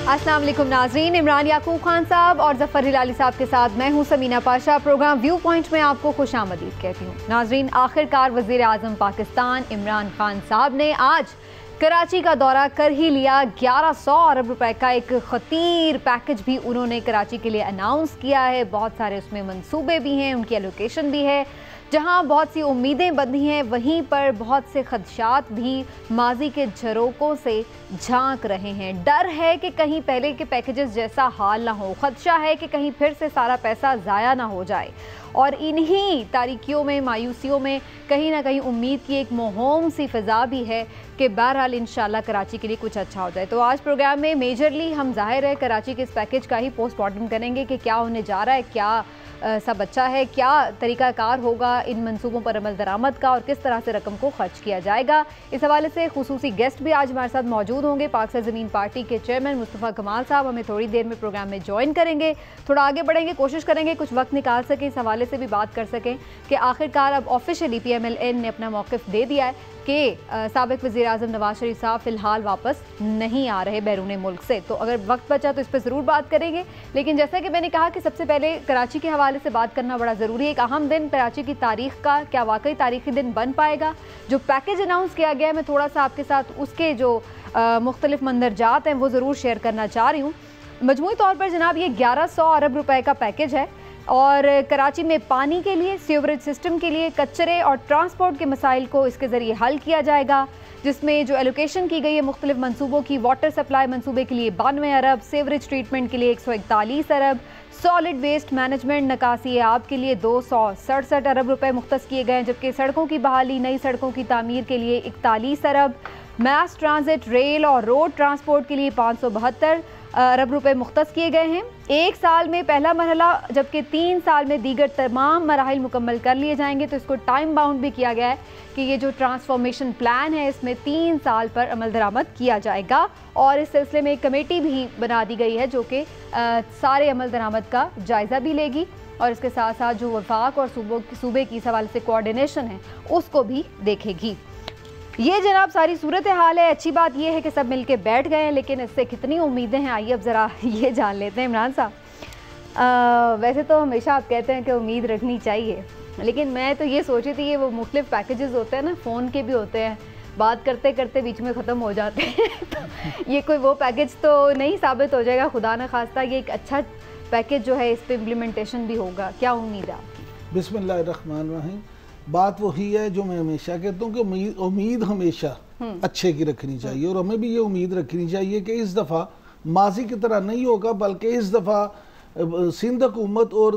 अस्सलाम वालेकुम नाज़रीन, इमरान याकूब खान साहब और ज़फ़र हिलाली साहब के साथ मैं हूं Samina Pasha. Programme view point में आपको खुशामदीद कहती हूं। नाज़रीन, आखिरकार वज़ीर आज़म पाकिस्तान इमरान खान साहब ने आज कराची का दौरा कर ही लिया। 1100 अरब रुपए का एक ख़तीर पैकेज भी उन्होंने कराची के लिए अनाउंस किया है। बहुत सारे उसमें मंसूबे भी हैं, उनकी एलोकेशन भी है। जहां बहुत सी उम्मीदें बंधी हैं, वहीं पर बहुत से खदशात भी माजी के झरोकों से झांक रहे हैं। डर है कि कहीं पहले के पैकेजेस जैसा हाल ना हो, खदशा है कि कहीं फिर से सारा पैसा ज़ाया ना हो जाए। और इन्हीं तारीकियों में, मायूसियों में कहीं ना कहीं उम्मीद की एक मोहम सी फ़िज़ा भी है कि बहरहाल इंशाल्लाह कराची के लिए कुछ अच्छा हो जाए। तो आज प्रोग्राम में मेजरली हम जाहिर है कराची के इस पैकेज का ही पोस्टमार्टम करेंगे कि क्या होने जा रहा है, क्या सब अच्छा है, क्या तरीक़ाकार होगा इन मंसूबों पर अमल दरामद का और किस तरह से रकम को खर्च किया जाएगा। इस हवाले से खुसूसी गेस्ट भी आज हमारे साथ मौजूद होंगे। पाक से ज़मीन पार्टी के चेयरमैन मुस्तफ़ा कमाल साहब हमें थोड़ी देर में प्रोग्राम में ज्वाइन करेंगे। थोड़ा आगे बढ़ेंगे, कोशिश करेंगे कुछ वक्त निकाल सकें, इस हवाले से भी बात कर सकें कि आखिरकार अब ऑफिशियली PMLN ने अपना मौक़िफ़ दे दिया है कि साबिक़ वज़ीर आज़म नवाज शरीफ साहब फ़िलहाल वापस नहीं आ रहे बैरून मुल्क से। तो अगर वक्त बचा तो इस पर ज़रूर बात करेंगे, लेकिन जैसा कि मैंने कहा कि सबसे पहले कराची के हवाले से बात करना बड़ा ज़रूरी है। एक अहम दिन कराची की तारीख़ का, क्या वाकई तारीख़ी दिन बन पाएगा? जो पैकेज अनाउंस किया गया है, मैं थोड़ा सा आपके साथ उसके जो मुख्तलिफ मंदरजात हैं वो ज़रूर शेयर करना चाह रही हूँ। मजमूई तौर पर जनाब ये 1100 अरब रुपए का पैकेज है और कराची में पानी के लिए, सीवरेज सिस्टम के लिए, कचरे और ट्रांसपोर्ट के मसाइल को इसके ज़रिए हल किया जाएगा। जिसमें जो एलोकेशन की गई है मुख्तलिफ मनसूबों की, वाटर सप्लाई मनसूबे के लिए 92 अरब, सीवरेज ट्रीटमेंट के लिए 141 अरब, सॉलिड वेस्ट मैनेजमेंट नकासी आब के लिए 267 अरब रुपए मुख्तस किए गए हैं, जबकि सड़कों की बहाली, नई सड़कों की तामीर के लिए 41 अरब, मैस ट्रांजिट, रेल और रोड ट्रांसपोर्ट के लिए 572 अरब रुपए मुख्तस किए गए हैं। एक साल में पहला मरहला, जबकि 3 साल में दीगर तमाम मराहिल मुकम्मल कर लिए जाएंगे। तो इसको टाइम बाउंड भी किया गया है कि ये जो ट्रांसफॉर्मेशन प्लान है इसमें 3 साल पर अमल दरामद किया जाएगा और इस सिलसिले में एक कमेटी भी बना दी गई है जो कि सारे अमल दरामद का जायज़ा भी लेगी और इसके साथ साथ जो वफाक और सूबे की सवाल से कोऑर्डिनेशन है उसको भी देखेगी। ये जनाब सारी सूरत हाल है। अच्छी बात यह है कि सब मिलके बैठ गए हैं, लेकिन इससे कितनी उम्मीदें हैं आइए अब ज़रा ये जान लेते हैं। इमरान साहब, वैसे तो हमेशा आप कहते हैं कि उम्मीद रखनी चाहिए, लेकिन मैं तो ये सोची थी ये वो मुख्तलिफ पैकेजेस होते हैं ना, फ़ोन के भी होते हैं, बात करते करते बीच में ख़त्म हो जाते हैं तो ये कोई वो पैकेज तो नहीं साबित हो जाएगा, खुदा न खास्ता ये एक अच्छा पैकेज जो है इस पर इम्प्लीमेंटेशन भी होगा। क्या उम्मीद है आपकी? बिस्मिल्लाहिर्रहमानिर्रहीम। बात वही है जो मैं हमेशा कहता हूँ कि उम्मीद हमेशा अच्छे की रखनी चाहिए और हमें भी ये उम्मीद रखनी चाहिए कि इस दफ़ा माजी की तरह नहीं होगा, बल्कि इस दफ़ा सिंध हुकूमत और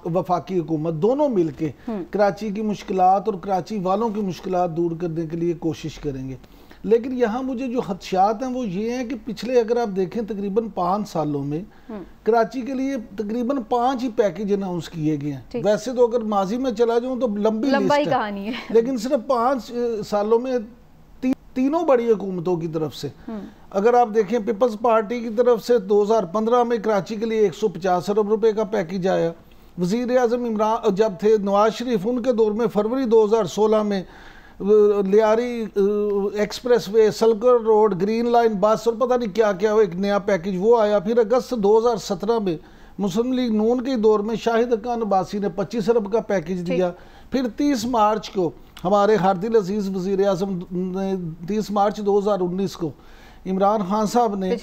वफाकी हुकूमत दोनों मिलके कराची की मुश्किलात और कराची वालों की मुश्किलात दूर करने के लिए कोशिश करेंगे। लेकिन यहाँ मुझे जो खदशात हैं वो ये हैं कि पिछले अगर आप देखें तकरीबन 5 सालों में कराची के लिए तकरीबन 5 ही पैकेज अनाउंस किए गए हैं। वैसे तो अगर माजी में चला जाऊँ तो लंबी कहानी है, लेकिन सिर्फ 5 सालों में तीनों बड़ी हुकूमतों की तरफ से अगर आप देखें, पीपल्स पार्टी की तरफ से 2015 में कराची के लिए 150 अरब रुपए का पैकेज आया। वज़ीर आज़म इमरान जब थे नवाज शरीफ, उनके दौर में फरवरी 2016 में लियारी एक्सप्रेस वे, सलकर रोड, ग्रीन लाइन बस और पता नहीं क्या क्या एक नया पैकेज वो आया। फिर अगस्त 2017 में मुस्लिम लीग नून के दौर में शाहिद खान अब्बासी ने 25 अरब का पैकेज दिया। फिर 30 मार्च को हमारे हार्दिल अजीज़ वज़ीर आज़म ने 30 मार्च 2019 को इमरान खान साहब ने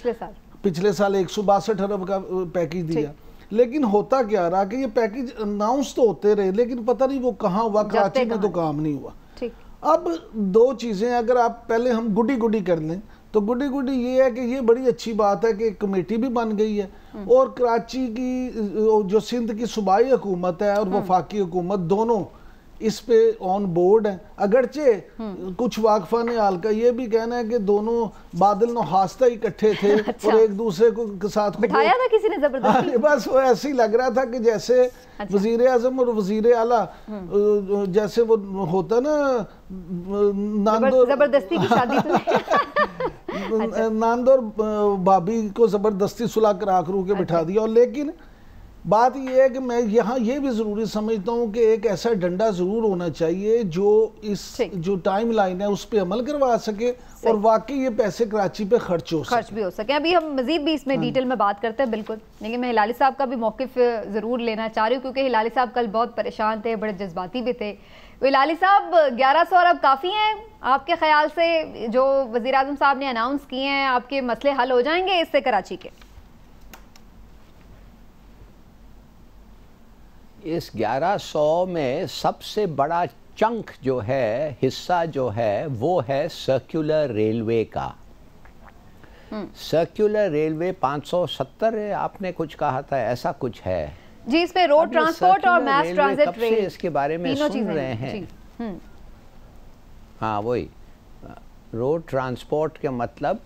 पिछले साल 162 अरब का पैकेज दिया। लेकिन होता क्या रहा कि ये पैकेज अनाउंस तो होते रहे, लेकिन पता नहीं वो कहाँ हुआ, कराची में तो काम नहीं हुआ। अब 2 चीज़ें अगर आप पहले हम गुडी गुडी कर लें तो गुडी ये है कि ये बड़ी अच्छी बात है कि कमेटी भी बन गई है और कराची की जो सिंध की सूबाई हुकूमत है और वफाकी हुकूमत दोनों इस पे ऑन बोर्ड है। अगरचे कुछ वाकफान हाल का ये भी कहना है कि दोनों बादल नहास्ता इकट्ठे थे और एक दूसरे को के साथ बिठाया था किसी ने जबरदस्ती। बस वो ऐसे ही लग रहा था कि जैसे वजीर आजम और वजीर आला जैसे वो होता ना जबरदस्ती की शादी नांद और भाभी को जबरदस्ती सुलह करा करू के बिठा दिया। और लेकिन बात यह है कि मैं यहाँ ये भी ज़रूरी समझता हूँ कि एक ऐसा डंडा ज़रूर होना चाहिए जो इस जो टाइम लाइन है उस पर अमल करवा सके और वाकई ये पैसे कराची पे खर्च भी हो सके। अभी हम मजीद भी इसमें डिटेल में बात करते हैं बिल्कुल, लेकिन मैं हिलाली साहब का भी मौक़िफ़ ज़रूर लेना चाह रही हूँ क्योंकि हिलाली साहब कल बहुत परेशान थे, बड़े जज्बाती भी थे। हिलाली साहब 1100 अरब काफ़ी हैं आपके ख्याल से? जो वज़ीर आज़म साहब ने अनाउंस किए हैं, आपके मसले हल हो जाएंगे इससे कराची के? इस 1100 में सबसे बड़ा चंक जो है, हिस्सा जो है, वो है सर्कुलर रेलवे का। सर्कुलर रेलवे 570 है, आपने कुछ कहा था, ऐसा कुछ है जी। इसमें रोड ट्रांसपोर्ट और मास ट्रांजिट रेल, इसके बारे में सुन रहे हैं। हाँ, वही रोड ट्रांसपोर्ट के मतलब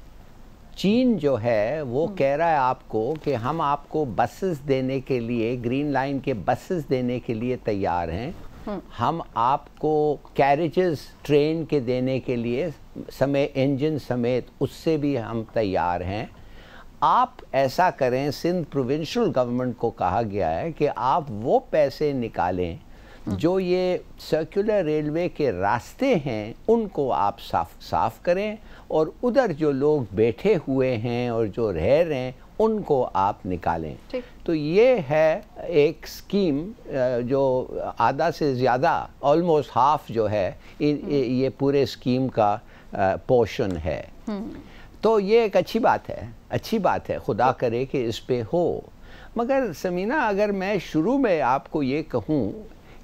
चीन जो है वो कह रहा है आपको कि हम आपको बसेस देने के लिए, ग्रीन लाइन के बसेस देने के लिए तैयार हैं। हम आपको कैरेजेस ट्रेन के देने के लिए इंजन समेत उससे भी हम तैयार हैं। आप ऐसा करें, सिंध प्रोविंशियल गवर्नमेंट को कहा गया है कि आप वो पैसे निकालें जो ये सर्कुलर रेलवे के रास्ते हैं उनको आप साफ करें और उधर जो लोग बैठे हुए हैं और जो रह रहे हैं उनको आप निकालें। तो ये है एक स्कीम जो आधा से ज़्यादा, ऑलमोस्ट हाफ जो है ये पूरे स्कीम का पोर्शन है। तो ये एक अच्छी बात है, खुदा करे कि इस पे हो। मगर समीना, अगर मैं शुरू में आपको ये कहूँ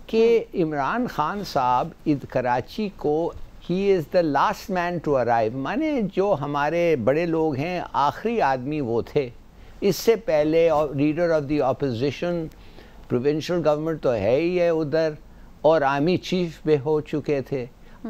कि इमरान खान साहब कराची को he is the last man to arrive, माने जो हमारे बड़े लोग हैं आखिरी आदमी वो थे। इससे पहले leader of the opposition, provincial government तो है ही है उधर, और आर्मी चीफ भी हो चुके थे।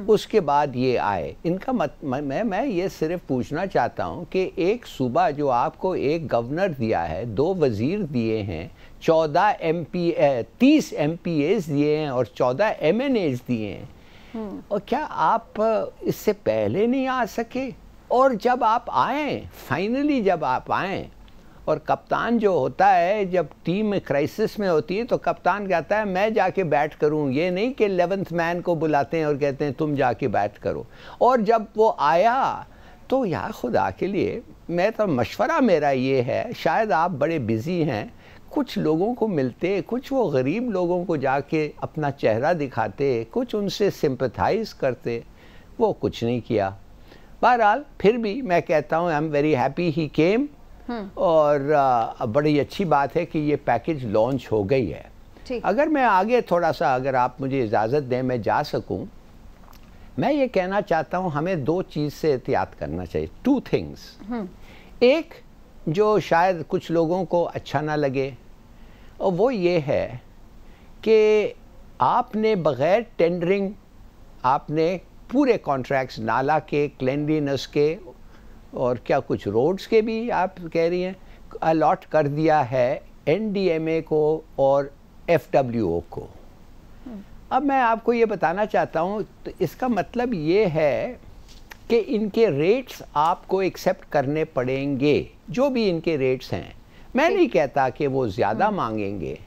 उसके बाद ये आए। इनका मैं ये सिर्फ पूछना चाहता हूँ कि एक सूबा जो आपको एक गवर्नर दिया है, 2 वज़ीर दिए हैं, 30 MPAs दिए हैं और 14 MNAs दिए हैं, और क्या आप इससे पहले नहीं आ सके? और जब आप आए, फाइनली जब आप आए, और कप्तान जो होता है जब टीम क्राइसिस में होती है तो कप्तान कहता है मैं जाके बैट करूं, ये नहीं कि 11th मैन को बुलाते हैं और कहते हैं तुम जाके बैट करो। और जब वो आया तो यार खुदा के लिए, मैं तो मशवरा मेरा ये है, शायद आप बड़े बिज़ी हैं, कुछ लोगों को मिलते, कुछ वो गरीब लोगों को जाके अपना चेहरा दिखाते, कुछ उनसे सिंपथाइज़ करते, वो कुछ नहीं किया। बहरहाल फिर भी मैं कहता हूँ आई एम वेरी हैप्पी ही केम, और बड़ी अच्छी बात है कि ये पैकेज लॉन्च हो गई है। अगर मैं आगे थोड़ा सा, अगर आप मुझे इजाज़त दें मैं जा सकूं, मैं ये कहना चाहता हूं हमें 2 चीज़ से एहतियात करना चाहिए, 2 थिंग्स। एक जो शायद कुछ लोगों को अच्छा ना लगे, और वो ये है कि आपने बग़ैर टेंडरिंग आपने पूरे कॉन्ट्रैक्ट्स, नाला के, क्लेanलीनेस के और क्या कुछ रोड्स के भी आप कह रही हैं, अलॉट कर दिया है NDMA को और FWO को। अब मैं आपको ये बताना चाहता हूँ, तो इसका मतलब ये है कि इनके रेट्स आपको एक्सेप्ट करने पड़ेंगे, जो भी इनके रेट्स हैं। मैं नहीं कहता कि वो ज़्यादा मांगेंगे,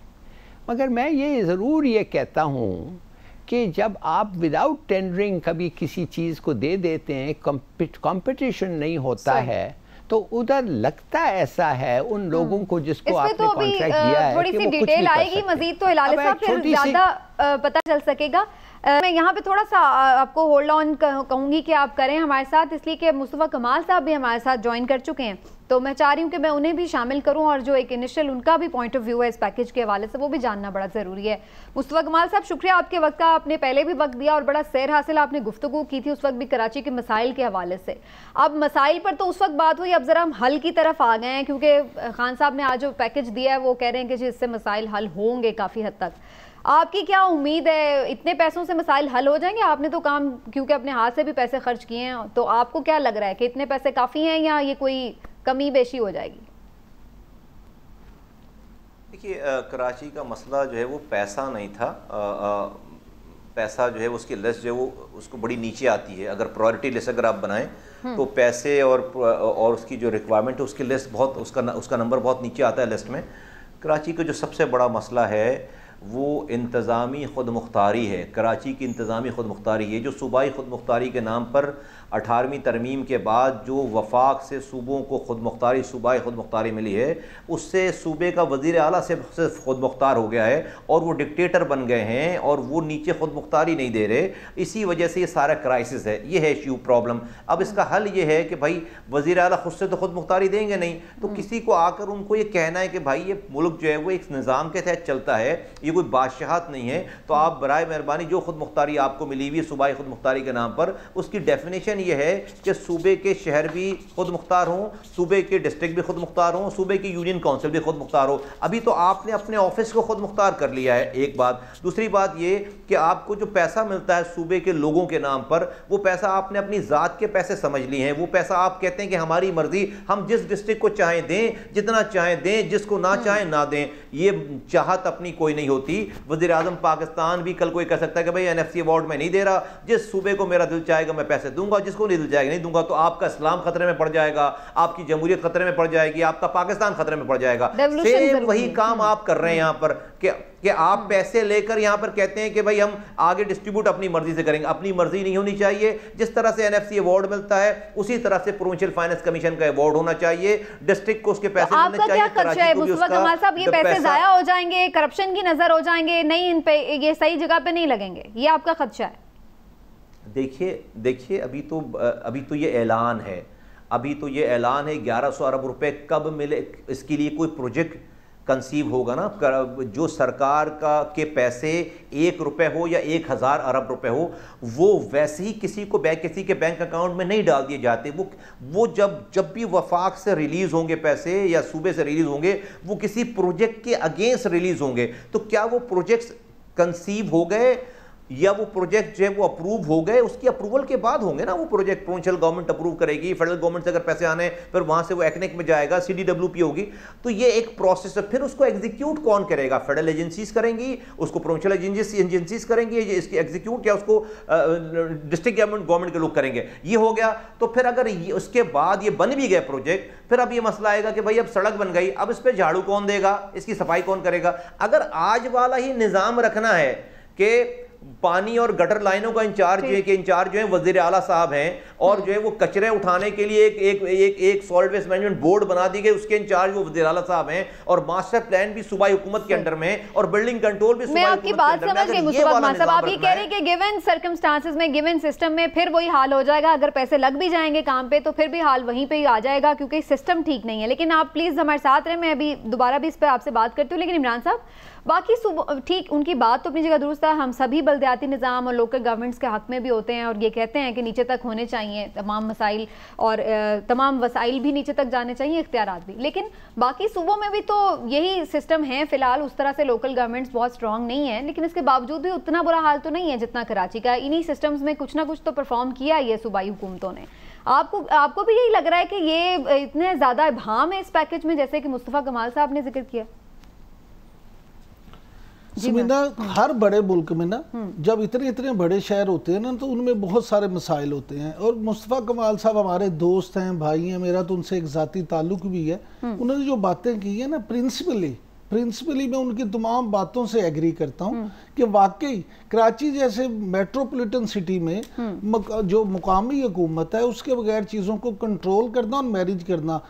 मगर मैं ये ज़रूर ये कहता हूँ कि जब आप विदाउट टेंडरिंग कभी किसी चीज़ को दे देते हैं, कंपटीशन नहीं होता है, तो उधर लगता ऐसा है उन लोगों को जिसको आपने कॉन्ट्रैक्ट दिया है, थोड़ी सी डिटेल आएगी मजीद तो हिलाली साहब फिर ज़्यादा पता चल सकेगा। मैं यहाँ पे थोड़ा सा आपको होल्ड ऑन कहूँगी कि आप करें हमारे साथ, इसलिए कि मुस्तफ़ा कमाल साहब भी हमारे साथ ज्वाइन कर चुके हैं, तो मैं चाह रही हूँ कि मैं उन्हें भी शामिल करूँ और जो एक इनिशियल उनका भी पॉइंट ऑफ व्यू है इस पैकेज के हवाले से वो भी जानना बड़ा ज़रूरी है। मुस्तफ़ा कमाल साहब, शुक्रिया आपके वक्त का, आपने पहले भी वक्त दिया और बड़ा सैर हासिल आपने गुफ्तगू की थी उस वक्त भी कराची के मसाइल के हवाले से। अब मसाइल पर तो उस वक्त बात हुई, अब ज़रा हम हल की तरफ आ गए हैं, क्योंकि खान साहब ने आज जो पैकेज दिया है वो कह रहे हैं कि इससे मसाइल हल होंगे काफ़ी हद तक। आपकी क्या उम्मीद है, इतने पैसों से मसाइल हल हो जाएंगे? आपने तो काम क्योंकि अपने हाथ से भी पैसे खर्च किए हैं, तो आपको क्या लग रहा है कि इतने पैसे काफ़ी हैं या ये कोई कमी बेशी हो जाएगी? देखिए, कराची का मसला जो है वो पैसा नहीं था। पैसा जो है उसकी लिस्ट जो है वो उसको बड़ी नीचे आती है। अगर प्रायोरिटी लिस्ट अगर आप बनाएं तो पैसे और उसकी जो रिक्वायरमेंट है उसकी लिस्ट बहुत, उसका नंबर बहुत नीचे आता है लिस्ट में। कराची का जो सबसे बड़ा मसला है वो इंतज़ामी खुद मुख्तारी है। कराची की इंतज़ामी खुद मुख्तारी है, जो सूबाई खुद मुख्तारी के नाम पर 18वीं तरमीम के बाद जो वफाक से सूबों को खुद मुख्तारी, सूबाई खुद मुख्तारी मिली है, उससे सूबे का वज़ीर आला से खुद मुख्तार हो गया है और वो डिक्टेटर बन गए हैं और वो नीचे खुद मुख्तारी नहीं दे रहे। इसी वजह से ये सारा क्राइसिस है, ये है इशू, प्रॉब्लम। अब इसका हल ये है कि भाई वज़ीर आला खुद से तो खुद मुख्तारी देंगे नहीं, तो किसी को आकर उनको ये कहना है कि भाई ये मुल्क जो है वो एक निज़ाम के तहत चलता है, ये कोई बादशाहत नहीं है, तो आप बराए मेहरबानी जो खुद मुख्तारी आपको मिली हुई है सूबाई खुद मुख्तारी के नाम पर, उसकी डेफिनेशन ये है कि सूबे के शहर भी खुद मुख्तार हों, सूबे के डिस्ट्रिक्ट भी खुद मुख्तार हों, सूबे की यूनियन काउंसिल भी खुद मुख्तार हो। अभी तो आपने अपने ऑफिस को खुद मुख्तार कर लिया है, एक बात। दूसरी बात ये कि आपको जो पैसा मिलता है सूबे के लोगों के नाम पर, वो पैसा आपने अपनी ज़ात के पैसे समझ लिए हैं। वो पैसा आप कहते हैं कि हमारी मर्जी, हम जिस डिस्ट्रिक्ट को चाहें दें, जितना चाहें दें, जिसको ना चाहें ना दें। ये चाहत अपनी कोई नहीं होती। वज़ीर आज़म पाकिस्तान भी कल कोई कह सकता है कि भाई NFC अवार्ड में नहीं दे रहा, जिस सूबे को मेरा दिल चाहेगा मैं पैसे दूंगा, जिसको नहीं दिल चाहेगा नहीं दूंगा। तो आपका इस्लाम खतरे में पड़ जाएगा, आपकी जमहूरियत खतरे में पड़ जाएगी, आपका पाकिस्तान खतरे में पड़ जाएगा। सेम वही काम आप कर रहे हैं यहाँ पर कि आप पैसे लेकर यहाँ पर कहते हैं कि भाई हम आगे डिस्ट्रीब्यूट अपनी मर्जी से करेंगे। अपनी मर्जी नहीं होनी चाहिए। जिस तरह से NFC अवार्ड मिलता है उसी तरह से प्रोविंशियल फाइनेंस कमीशन का अवार्ड होना चाहिए। डिस्ट्रिक्ट को उसके पैसे मिलने चाहिए। आपका क्या खर्चा है मुस्तफा कमाल साहब? ये पैसे जाया हो जाएंगे, करप्शन की नजर हो जाएंगे, नहीं इन पे ये सही जगह पे नहीं लगेंगे, ये आपका खर्चा है? देखिए अभी तो ये ऐलान है, अभी तो ये ऐलान है 1100 अरब रुपए कब मिले, इसके लिए कोई प्रोजेक्ट कंसीव होगा ना। जो सरकार के पैसे 1 रुपए हो या 1000 अरब रुपए हो, वो वैसे ही किसी के बैंक अकाउंट में नहीं डाल दिए जाते। वो जब भी वफाक से रिलीज होंगे पैसे या सूबे से रिलीज होंगे, वो किसी प्रोजेक्ट के अगेंस्ट रिलीज होंगे। तो क्या वो प्रोजेक्ट्स कंसीव हो गए या वो प्रोजेक्ट जो है वो अप्रूव हो गए, उसकी अप्रूवल के बाद होंगे ना वो प्रोजेक्ट। प्रोविंशियल गवर्नमेंट अप्रूव करेगी, फेडरल गवर्नमेंट से अगर पैसे आने फिर वहां से वो एक्नेक में जाएगा, CDWP होगी। तो ये एक प्रोसेस है। फिर उसको एग्जीक्यूट कौन करेगा? फेडरल एजेंसीज करेंगी, उसको प्रोविंशियल एजेंसीज करेंगी, इसकी एग्जीक्यूट या उसको डिस्ट्रिक्ट गवर्नमेंट के लोग करेंगे। ये हो गया। तो फिर अगर उसके बाद ये बन भी गए प्रोजेक्ट, फिर अब ये मसला आएगा कि भाई अब सड़क बन गई, अब इस पर झाड़ू कौन देगा, इसकी सफाई कौन करेगा? अगर आज वाला ही निजाम रखना है कि पानी और गटर लाइनों का इंचार्ज जो है वजीर आला साहब हैं, और जो है वो कचरे उठाने के लिए एक सॉलिड वेस्ट मैनेजमेंट बोर्ड बना दी गई, उसके इंचार्ज वो वजीर आला साहब हैं, और मास्टर प्लान भी सूबाई हुकूमत के अंडर में, और बिल्डिंग कंट्रोल भी सूबाई हुकूमत के अंडर में। मैं आपकी बात समझ गई मुस्तफा कमाल साहब, आप ये कह रहे हैं कि गिवन सर्कमस्टांसेस में, गिवन सिस्टम में फिर वही हाल हो जाएगा। अगर पैसे लग भी जाएंगे काम पे तो फिर भी हाल वहीं पे ही आ जाएगा, क्योंकि सिस्टम ठीक नहीं है। लेकिन आप प्लीज हमारे साथ रहे, मैं अभी दोबारा भी इस पर आपसे बात करती हूँ। लेकिन इमरान साहब, बाकी ठीक, उनकी बात तो अपनी जगह दुरुस्त है। हम सभी बल्दियाती निज़ाम और लोकल गवर्नमेंट्स के हक में भी होते हैं, और ये कहते हैं कि नीचे तक होने चाहिए तमाम मसाइल, और तमाम वसाइल भी नीचे तक जाने चाहिए, इख्तियारात भी। लेकिन बाकी सूबों में भी तो यही सिस्टम है फिलहाल। उस तरह से लोकल गवर्नमेंट्स बहुत स्ट्रॉन्ग नहीं है, लेकिन इसके बावजूद भी उतना बुरा हाल तो नहीं है जितना कराची का। इन्हीं सिस्टम्स में कुछ ना कुछ तो परफॉर्म किया है ये सूबाई हुकूमतों ने। आपको भी यही लग रहा है कि ये इतने ज़्यादा इबाम है इस पैकेज में, जैसे कि मुस्तफा कमाल साहब ने जिक्र किया? समीना, हर बड़े मुल्क में ना जब इतने बड़े शहर होते हैं ना, तो उनमें बहुत सारे मसाइल होते हैं। और मुस्तफा कमाल साहब हमारे दोस्त हैं, भाई हैं, मेरा तो उनसे एक ज़ाती ताल्लुक भी है। उन्होंने जो बातें की है ना, प्रिंसिपली मैं उनकी तमाम बातों से एग्री करता हूँ कि वाकई कराची जैसे मेट्रोपॉलिटन सिटी में जो मुकामी हुकूमत है, उसके बगैर चीज़ों को कंट्रोल करना और मैनेज करना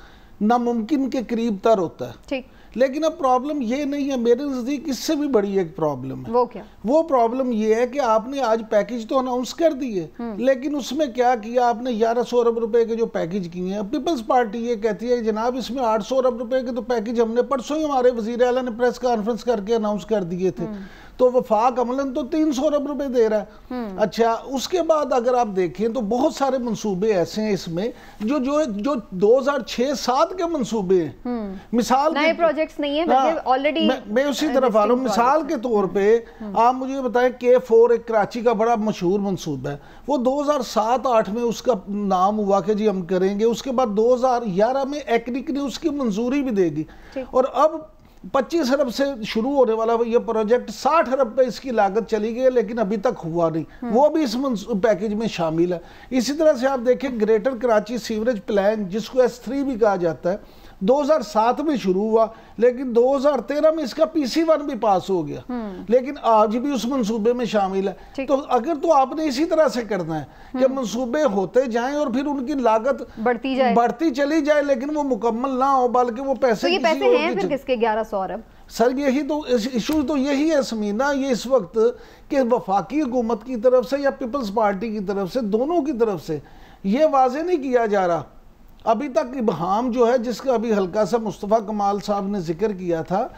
नामुमकिन के करीब तर होता है। ठीक। लेकिन अब प्रॉब्लम ये नहीं है, मेरे नज़दीक इससे भी बड़ी एक प्रॉब्लम है। वो क्या? वो प्रॉब्लम ये है कि आपने आज पैकेज तो अनाउंस कर दिए, लेकिन उसमें क्या किया आपने? 1100 अरब रुपए के जो पैकेज किए हैं, पीपल्स पार्टी ये कहती है कि जनाब इसमें 800 अरब रुपए के तो पैकेज हमने परसों ही हमारे वज़ीर आला ने प्रेस कॉन्फ्रेंस करके अनाउंस कर दिए थे, तो वफाक अमलन तो 300 अरब रुपए दे रहा है। अच्छा, उसके बाद अगर आप देखें तो बहुत सारे मंसूबे ऐसे हैं इसमें जो 2006-7 के मंसूबे हैं। मिसाल नए प्रोजेक्ट्स नहीं है, बल्कि ऑलरेडी मैं उसी तरफ आ रहा हूँ। मिसाल के तौर पे आप मुझे बताएं, K4 एक कराची का बड़ा मशहूर मंसूबा है, वो 2007-8 में उसका नाम हुआ कि जी हम करेंगे। उसके बाद 2011 में एक्निक ने उसकी मंजूरी भी दे दी, और अब 25 अरब से शुरू होने वाला ये प्रोजेक्ट 60 अरब पे इसकी लागत चली गई, लेकिन अभी तक हुआ नहीं। वो भी इस पैकेज में शामिल है। इसी तरह से आप देखें ग्रेटर कराची सीवरेज प्लान, जिसको S3 भी कहा जाता है, 2007 में शुरू हुआ, लेकिन 2013 में इसका PC1 भी पास हो गया, लेकिन आज भी उस मंसूबे में शामिल है। तो अगर तो आपने इसी तरह से करना है कि मंसूबे होते जाएं और फिर उनकी लागत बढ़ती चली जाए, लेकिन वो मुकम्मल ना हो, बल्कि वो पैसे तो ये पैसे हैं फिर किसके 1100 अरब? सर यही तो इशू तो यही है समीना, ये इस वक्त कि वफाकी हुकूमत की तरफ से या पीपल्स पार्टी की तरफ से, दोनों की तरफ से ये वाजे नहीं किया जा रहा अभी तक। इबहाम जो है, जिसका अभी हल्का सा मुस्तफ़ा कमाल साहब ने जिक्र किया था,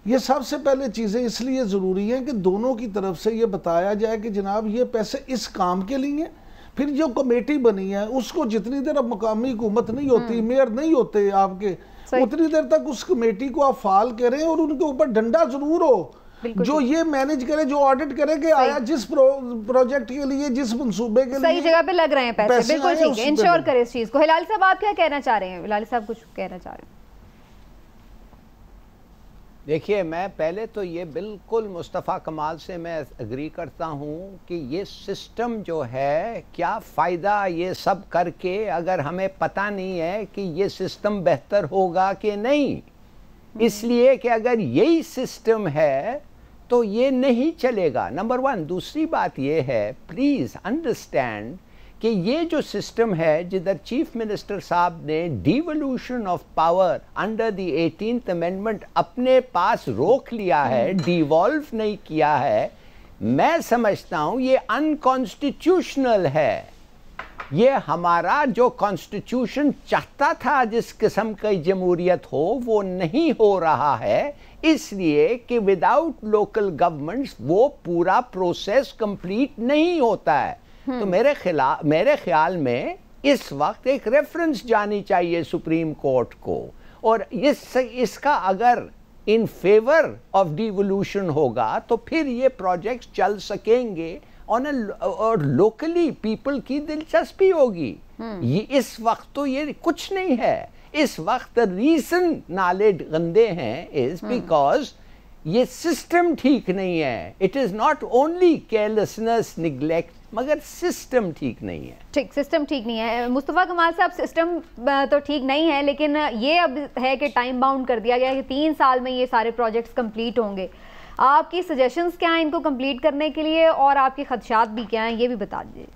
ये सबसे पहले चीज़ें इसलिए ज़रूरी हैं कि दोनों की तरफ से ये बताया जाए कि जनाब ये पैसे इस काम के लिए। फिर जो कमेटी बनी है उसको जितनी देर अब मकामी हुकूमत नहीं होती, मेयर नहीं होते आपके, उतनी देर तक उस कमेटी को आप फाल करें और उनके ऊपर डंडा जरूर हो जो ये मैनेज करे, जो ऑडिट करे कि आया जिस प्रोजेक्ट के लिए, जिस मंसूबे के लिए सही जगह पे लग रहे हैं पैसे। बिल्कुल ठीक है, इंश्योर करे इस चीज को। हिलाल साहब आप क्या कहना चाह रहे हैं? हिलाल साहब कुछ कहना चाह रहे हैं? देखिए, मैं पहले तो ये बिल्कुल मुस्तफ़ा कमाल से मैं एग्री करता हूँ कि ये सिस्टम जो है, क्या फ़ायदा ये सब करके अगर हमें पता नहीं है कि ये सिस्टम बेहतर होगा कि नहीं। इसलिए कि अगर यही सिस्टम है तो ये नहीं चलेगा, नंबर 1। दूसरी बात ये है, प्लीज़ अंडरस्टैंड कि ये जो सिस्टम है, जिधर चीफ मिनिस्टर साहब ने devolution of power under the 18th amendment अपने पास रोक लिया है, डिवॉल्व नहीं किया है, मैं समझता हूँ ये अनकॉन्स्टिट्यूशनल है। ये हमारा जो कॉन्स्टिट्यूशन चाहता था जिस किस्म की जमहूरियत हो, वो नहीं हो रहा है, इसलिए कि विदाउट लोकल गवर्नमेंट्स वो पूरा प्रोसेस कंप्लीट नहीं होता है। तो मेरे ख्याल में इस वक्त एक रेफरेंस जानी चाहिए सुप्रीम कोर्ट को, और इसका अगर इन फेवर ऑफ डिवोल्यूशन होगा तो फिर ये प्रोजेक्ट्स चल सकेंगे और लोकली पीपल की दिलचस्पी होगी। ये इस वक्त तो ये कुछ नहीं है। इस वक्त रीजन नाले गंदे हैं इज बिकॉज ये सिस्टम ठीक नहीं है। It is not only carelessness, neglect, मगर सिस्टम ठीक नहीं है। ठीक, सिस्टम ठीक नहीं है। मुस्तफ़ा कमाल साहब, सिस्टम तो ठीक नहीं है, लेकिन ये अब है कि टाइम बाउंड कर दिया गया है कि 3 साल में ये सारे प्रोजेक्ट्स कंप्लीट होंगे। आपकी सजेशंस क्या हैं इनको कंप्लीट करने के लिए, और आपके खदशात भी क्या हैं, ये भी बता दीजिए।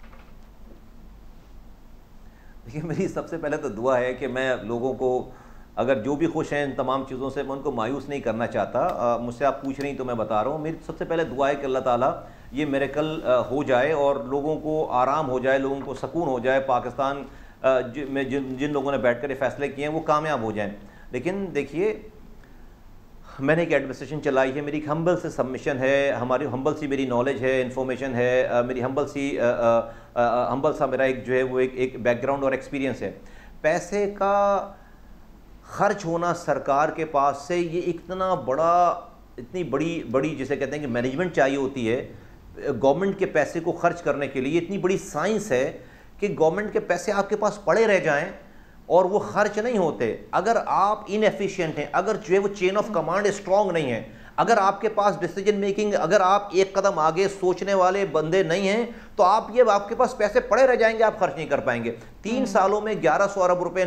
देखिए, मेरी सबसे पहले तो दुआ है कि मैं लोगों को, अगर जो भी खुश हैं इन तमाम चीज़ों से, मैं उनको मायूस नहीं करना चाहता। मुझसे आप पूछ रही तो मैं बता रहा हूँ। मेरी सबसे पहले दुआ है कि अल्लाह ताला ये मिरेकल हो जाए और लोगों को आराम हो जाए, लोगों को सुकून हो जाए, पाकिस्तान में जिन लोगों ने बैठ कर ये फैसले किए हैं वो कामयाब हो जाएं। लेकिन देखिए, मैंने एक एडमिनिस्ट्रेशन चलाई है, मेरी हम्बल से सबमिशन है, हमारी हम्बल सी मेरी नॉलेज है, इन्फॉर्मेशन है, मेरी हम्बल सा मेरा एक जो है वो एक बैकग्राउंड और एक्सपीरियंस है। पैसे का खर्च होना सरकार के पास से, ये इतनी बड़ी जिसे कहते हैं कि मैनेजमेंट चाहिए होती है गवर्नमेंट के पैसे को खर्च करने के लिए। इतनी बड़ी साइंस है कि गवर्नमेंट के पैसे आपके पास पड़े रह जाएं और वो खर्च नहीं होते। अगर आप इनएफिशिएंट हैं, अगर जो है वो चेन ऑफ कमांड स्ट्रांग नहीं है, अगर आपके पास डिसीजन मेकिंग, अगर आप एक कदम आगे सोचने वाले बंदे नहीं हैं, तो आपके पास पैसे पड़े रह जाएंगे, आप खर्च नहीं कर पाएंगे। 3 सालों में 1100 अरब रुपए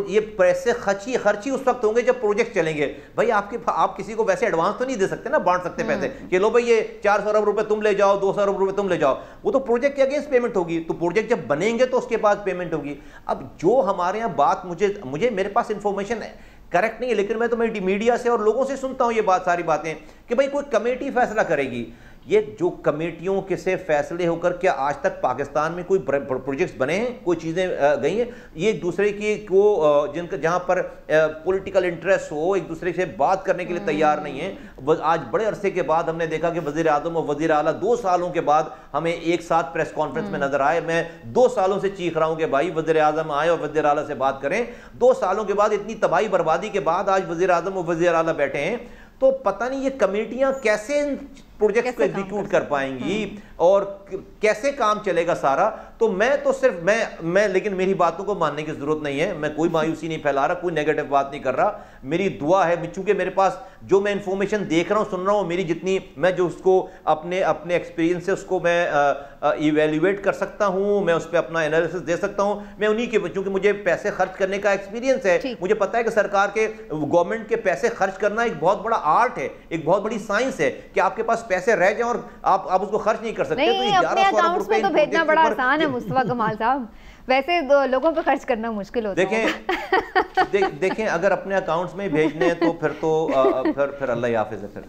ये पैसे खर्ची उस वक्त होंगे जब प्रोजेक्ट चलेंगे। भाई आप किसी को वैसे एडवांस तो नहीं दे सकते ना, बांट सकते पैसे कि लो भाई ये 400 अरब रुपए तुम ले जाओ, 200 अरब रुपए तुम ले जाओ। वो तो प्रोजेक्ट के अगेंस्ट पेमेंट होगी, तो प्रोजेक्ट जब बनेंगे तो उसके बाद पेमेंट होगी। अब जो हमारे यहाँ बात, मुझे मेरे पास इंफॉर्मेशन करेक्ट नहीं है, लेकिन मैं तो मीडिया से और लोगों से सुनता हूं ये सारी बातें कि भाई कोई कमेटी फैसला करेगी। ये जो कमेटियों के से फैसले होकर क्या आज तक पाकिस्तान में कोई प्रोजेक्ट्स बने हैं, कोई चीज़ें गई हैं? ये एक दूसरे की को जिनका जहां पर पॉलिटिकल इंटरेस्ट हो, एक दूसरे से बात करने के लिए तैयार नहीं है। आज बड़े अरसे के बाद हमने देखा कि वज़ीर आज़म और वज़ीर आला 2 सालों के बाद हमें एक साथ प्रेस कॉन्फ्रेंस में नजर आए। मैं 2 सालों से चीख रहा हूं कि भाई वज़ीर आज़म आए और वज़ीर आला से बात करें। 2 सालों के बाद, इतनी तबाही बर्बादी के बाद आज वज़ीर आज़म और वज़ीर आला बैठे हैं, तो पता नहीं ये कमेटियां कैसे प्रोजेक्ट्स को एग्जीक्यूट कर पाएंगी और कैसे काम चलेगा सारा। तो मैं तो सिर्फ मैं लेकिन मेरी बातों को मानने की जरूरत नहीं है, मैं कोई मायूसी नहीं फैला रहा, कोई नेगेटिव बात नहीं कर रहा। मेरी दुआ है, चूंकि मेरे पास जो मैं इंफॉर्मेशन देख रहा हूं, सुन रहा हूं, मेरी जितनी मैं जो उसको अपने एक्सपीरियंस से उसको मैं इवेल्युएट कर सकता हूं, मैं उस पर अपना एनालिसिस दे सकता हूं, मैं उन्हीं के, चूंकि मुझे पैसे खर्च करने का एक्सपीरियंस है, मुझे पता है कि सरकार के, गवर्नमेंट के पैसे खर्च करना एक बहुत बड़ा आर्ट है, एक बहुत बड़ी साइंस है कि आपके पास पैसे रह जाए और आप उसको खर्च नहीं कर सकते। नहीं, तो अपने अकाउंट्स में तो भेजना बड़ा आसान है मुस्तफा कमाल साहब, वैसे लोगों पे खर्च करना मुश्किल होता है। देखें अगर अपने अकाउंट्स में भेजने हैं तो फिर अल्लाह हाफिज़ है फिर।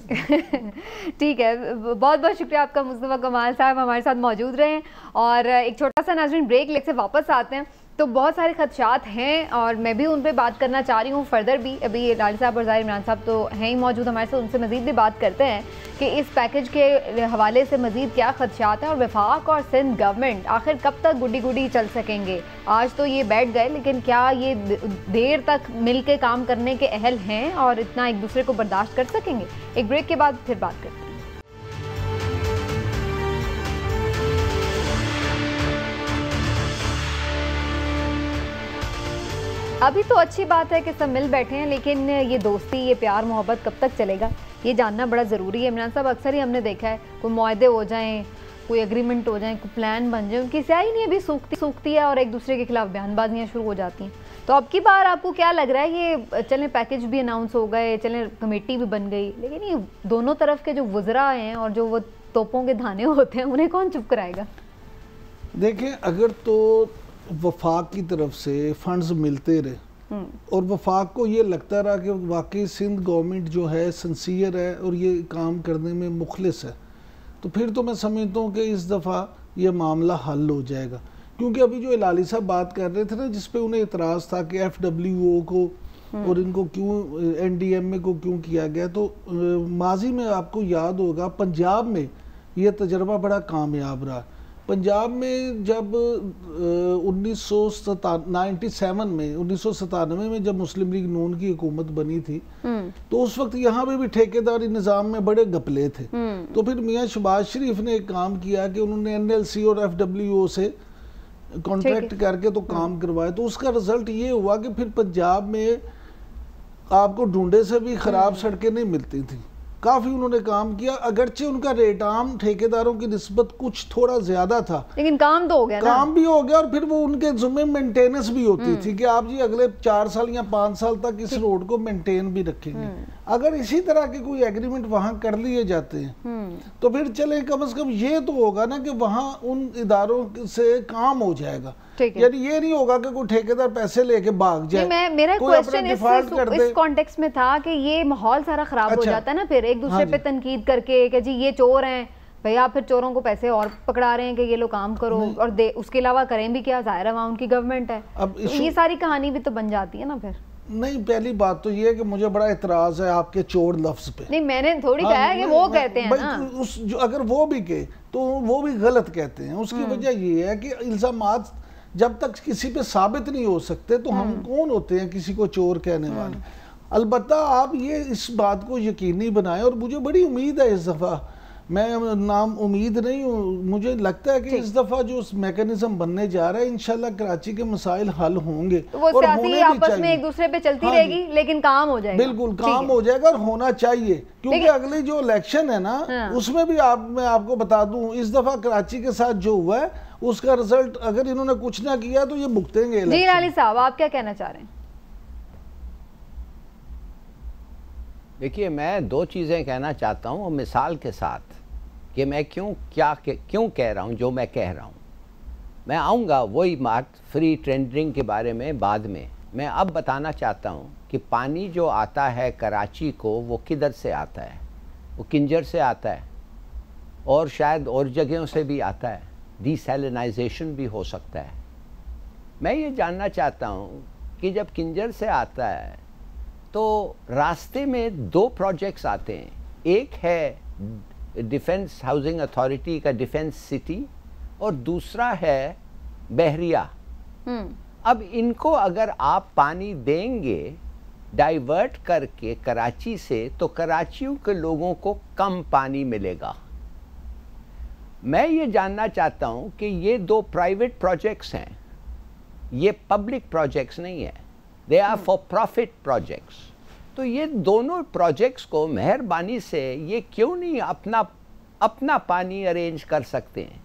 ठीक है, बहुत बहुत शुक्रिया आपका मुस्तफा कमाल साहब, हमारे साथ मौजूद रहे। और एक छोटा सा नाज़रीन ब्रेक लेके वापस आते हैं। तो बहुत सारे खदशात हैं और मैं भी उन पे बात करना चाह रही हूँ फर्दर भी। अभी लाली साहब और ज़ाहिर इमरान साहब तो हैं ही मौजूद हमारे साथ, उनसे मज़ीद भी बात करते हैं कि इस पैकेज के हवाले से मज़ीद क्या खदशात हैं और वफाक और सिंध गवर्नमेंट आखिर कब तक गुड्डी गुड्डी चल सकेंगे। आज तो ये बैठ गए, लेकिन क्या ये देर तक मिल के काम करने के अहल हैं और इतना एक दूसरे को बर्दाश्त कर सकेंगे? एक ब्रेक के बाद फिर बात करते हैं। अभी तो अच्छी बात है कि सब मिल बैठे हैं, लेकिन ये दोस्ती, ये प्यार मोहब्बत कब तक चलेगा, ये जानना बड़ा ज़रूरी है। इमरान साहब, अक्सर ही हमने देखा है कोई मुआहदे हो जाएं, कोई एग्रीमेंट हो जाए, कोई प्लान बन जाए, उनकी स्याही नहीं अभी सूखती है और एक दूसरे के खिलाफ बयानबाजियाँ शुरू हो जाती हैं। तो अब की बार आपको क्या लग रहा है, ये चलें पैकेज भी अनाउंस हो गए, चलें कमेटी भी बन गई, लेकिन ये दोनों तरफ के जो वज़रा हैं और जो वो तोपों के धाने होते हैं, उन्हें कौन चुप कराएगा? देखें, अगर तो वफाक की तरफ से फंड्स मिलते रहे और वफाक को ये लगता रहा कि वाकई सिंध गवर्नमेंट जो है सिंसियर है और ये काम करने में मुखलिस है, तो फिर तो मैं समझता हूँ कि इस दफ़ा ये मामला हल हो जाएगा। क्योंकि अभी जो लाली साहब बात कर रहे थे ना, जिस पे उन्हें इतराज़ था कि FWO को और इनको क्यों NDMA को क्यों किया गया, तो माजी में आपको याद होगा पंजाब में ये तजर्बा बड़ा कामयाब रहा। पंजाब में जब 1997 में जब मुस्लिम लीग नून की हुकूमत बनी थी, तो उस वक्त यहाँ पे भी ठेकेदारी निज़ाम में बड़े गपले थे। तो फिर मियाँ शहबाज शरीफ ने एक काम किया कि उन्होंने NLC और FWO से कॉन्ट्रैक्ट करके तो काम करवाया। तो उसका रिजल्ट ये हुआ कि फिर पंजाब में आपको ढूंढे से भी ख़राब सड़कें नहीं मिलती थी। काफ़ी उन्होंने काम किया, अगरचे उनका रेट आम ठेकेदारों की निस्बत कुछ थोड़ा ज़्यादा था, लेकिन काम तो हो गया, काम भी हो गया। और फिर वो उनके ज़िम्मे मेंटेनेंस भी होती थी कि आप जी अगले 4 साल या 5 साल तक इस रोड को मेंटेन भी रखेंगे। अगर इसी तरह के कोई एग्रीमेंट वहाँ कर लिए जाते हैं तो फिर चले, कम से कम ये तो होगा ना कि वहाँ उन इदारों से काम हो जाएगा। यानी ये नहीं होगा कि कोई ठेकेदार पैसे लेके भाग जाए। मेरा क्वेश्चन इस कॉन्टेक्स्ट में था कि ये माहौल सारा खराब हो जाता है ना, फिर एक दूसरे पे तनकीद करके कि जी ये चोर हैं भैया, फिर चोरों को पैसे और पकड़ा रहे हैं कि ये लोग काम करो और उसके अलावा करें भी क्या, जाहिर है वहाँ उनकी गवर्नमेंट है। अब तो ये सारी कहानी भी तो बन जाती है ना फिर। नहीं, पहली बात तो ये है कि मुझे बड़ा इतराज है आपके चोर लफ्ज पे। नहीं, मैंने थोड़ी कहा है कि वो कहते हैं ना, अगर वो भी कहे तो वो भी गलत कहते हैं। उसकी वजह ये है कि इल्जामात जब तक किसी पे साबित नहीं हो सकते तो हम कौन होते हैं किसी को चोर कहने वाले। अलबत्ता आप ये इस बात को यकीनी बनाएं, और मुझे बड़ी उम्मीद है इस दफ़ा, मैं नाम उम्मीद नहीं हूँ, मुझे लगता है कि इस दफ़ा जो मैकेनिज्म बनने जा रहा है इंशाल्लाह कराची के मसाइल हल होंगे। तो वो सियासी आपस में एक दूसरे पे चलती रहेगी, लेकिन काम हो जाएगा। बिल्कुल काम हो जाएगा और होना चाहिए, क्योंकि अगली जो इलेक्शन है ना उसमें भी मैं आपको बता दूं, इस दफ़ा कराची के साथ जो हुआ है उसका रिजल्ट अगर इन्होंने कुछ ना किया तो ये भुगतेंगे। जी लाली साहब, आप क्या कहना चाह रहे हैं? देखिए, मैं 2 चीज़ें कहना चाहता हूँ मिसाल के साथ कि मैं क्यों कह रहा हूँ जो मैं कह रहा हूँ। मैं आऊँगा वही बात फ्री टेंडरिंग के बारे में बाद में। मैं अब बताना चाहता हूँ कि पानी जो आता है कराची को वो किधर से आता है। वो किंजर से आता है और शायद और जगहों से भी आता है, डिसैलिनाइजेशन भी हो सकता है। मैं ये जानना चाहता हूँ कि जब किंजर से आता है तो रास्ते में 2 प्रोजेक्ट्स आते हैं। एक है डिफेंस हाउसिंग अथॉरिटी का डिफेंस सिटी और दूसरा है बहरिया। अब इनको अगर आप पानी देंगे डाइवर्ट करके कराची से, तो कराचियों के लोगों को कम पानी मिलेगा। मैं ये जानना चाहता हूँ कि ये 2 प्राइवेट प्रोजेक्ट्स हैं, ये पब्लिक प्रोजेक्ट्स नहीं है, they are for profit projects. तो ये दोनों प्रोजेक्ट्स को मेहरबानी से ये क्यों नहीं अपना पानी अरेंज कर सकते हैं?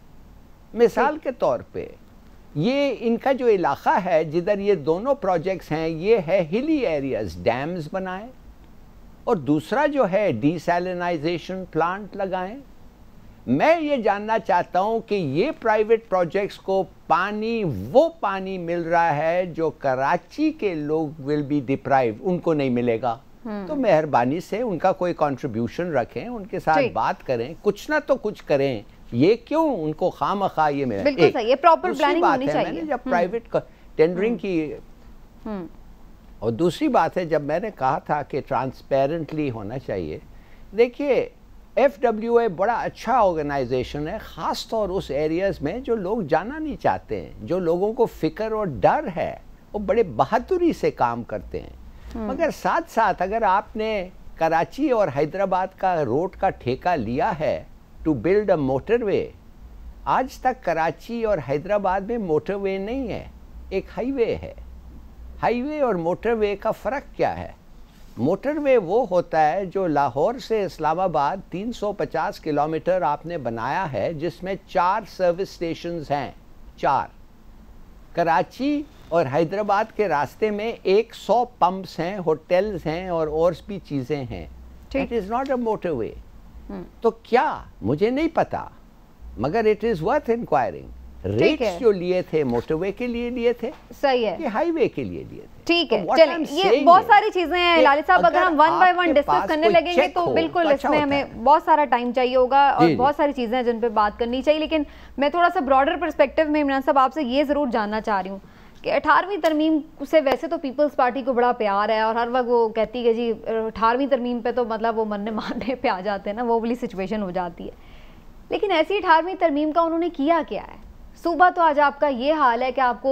मिसाल के तौर पे ये इनका जो इलाका है जिधर ये दोनों प्रोजेक्ट्स हैं, ये है हिली एरियाज, डैम्स बनाएं, और दूसरा जो है डिसैलिनाइजेशन प्लांट लगाएं। मैं ये जानना चाहता हूं कि ये प्राइवेट प्रोजेक्ट्स को वो पानी मिल रहा है जो कराची के लोग विल बी डिप्राइव, उनको नहीं मिलेगा। तो मेहरबानी से उनका कोई कंट्रीब्यूशन रखें, उनके साथ बात करें, कुछ ना तो कुछ करें। ये क्यों उनको खामखा ये मिले? बिल्कुल सही, ये प्रॉपर प्लानिंग होनी चाहिए। मैंने जब प्राइवेट टेंडरिंग की, और दूसरी बात है जब मैंने कहा था कि ट्रांसपेरेंटली होना चाहिए, देखिए FWA बड़ा अच्छा ऑर्गेनाइजेशन है, ख़ास तौर उस एरियाज़ में जो लोग जाना नहीं चाहते हैं, जो लोगों को फ़िक्र और डर है, वो बड़े बहादुरी से काम करते हैं। मगर साथ साथ अगर आपने कराची और हैदराबाद का रोड का ठेका लिया है टू बिल्ड अ मोटरवे, आज तक कराची और हैदराबाद में मोटरवे नहीं है, एक हाईवे है। हाईवे और मोटरवे का फ़र्क क्या है? मोटरवे वो होता है जो लाहौर से इस्लामाबाद 350 किलोमीटर आपने बनाया है, जिसमें 4 सर्विस स्टेशंस हैं, 4। कराची और हैदराबाद के रास्ते में 100 पंप्स हैं, होटल्स हैं और भी चीज़ें हैं। It is not a motorway. तो क्या, मुझे नहीं पता, मगर it is worth enquiring. Rates जो लिए थे मोटरवे के लिए लिए थे, सही है, कि हाईवे के लिए लिए थे। ठीक है, चलिए ये बहुत सारी चीजें हैं लाली साहब, अगर हम 1 बाय 1 डिस्कस करने लगेंगे तो बिल्कुल इसमें हमें बहुत सारा टाइम चाहिए होगा और बहुत सारी चीजें हैं जिन पे बात करनी चाहिए। लेकिन मैं थोड़ा सा ब्रॉडर पर्सपेक्टिव में इमरान साहब आपसे ये जरूर जानना चाह रही हूँ कि 18वीं तरमीम से वैसे तो पीपल्स पार्टी को बड़ा प्यार है और हर वक्त वो कहती है जी 18वीं तरमीम पे तो मतलब वो मरने मारने पे आ जाते हैं ना, वो वाली सिचुएशन हो जाती है। लेकिन ऐसी 18वीं तरमीम का उन्होंने किया क्या है? सूबा तो आज आपका ये हाल है कि आपको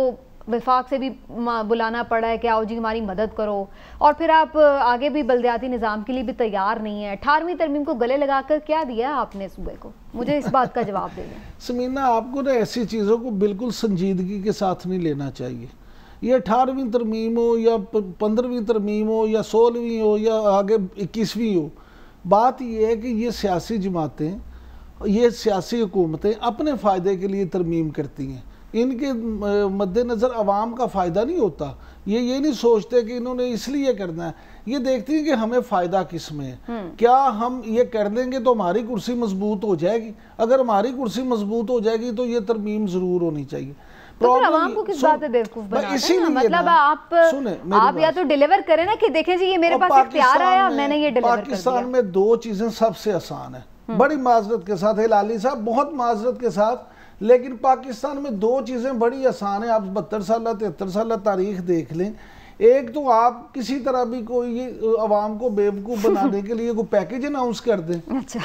वफाक से भी बुलाना पड़ा है कि आओ जी हमारी मदद करो, और फिर आप आगे भी बलदियाती निज़ाम के लिए भी तैयार नहीं है। 18वीं तरमीम को गले लगाकर क्या दिया आपने सूबे को? मुझे इस बात का जवाब दे दें। समीना, आपको ना ऐसी चीज़ों को बिल्कुल संजीदगी के साथ नहीं लेना चाहिए। ये 18वीं तरमीम हो या 15वीं तरमीम हो या 16वीं हो या आगे 21वीं हो, बात यह है कि ये सियासी जमातें, ये सियासी हुकूमतें अपने फ़ायदे के लिए तरमीम करती हैं। इनके मद्देनज़र आवाम का फ़ायदा नहीं होता। ये नहीं सोचते कि इन्होंने इसलिए करना है, ये देखती हैं कि हमें फ़ायदा किस में है। क्या हम ये कर देंगे तो हमारी कुर्सी मजबूत हो जाएगी? अगर हमारी कुर्सी मजबूत हो जाएगी तो ये तरमीम ज़रूर होनी चाहिए। तो आवाम को किस बात पे बेवकूफ बनाते हैं? मतलब आप या तो डिलीवर करें ना कि देखें जी ये मेरे पास इख्तियार आया, मैंने ये डिलीवर कर दिया। पाकिस्तान में 2 चीज़ें सबसे आसान है, बड़ी माजरत के साथ, लाली साहब बहुत माजरत के साथ, लेकिन पाकिस्तान में 2 चीज़ें बड़ी आसान है। आप 72 साल 73 साल तारीख देख लें। एक तो आप किसी तरह भी कोई अवाम को बेवकूफ़ बनाने के लिए कोई पैकेज अनाउंस कर दें, अच्छा,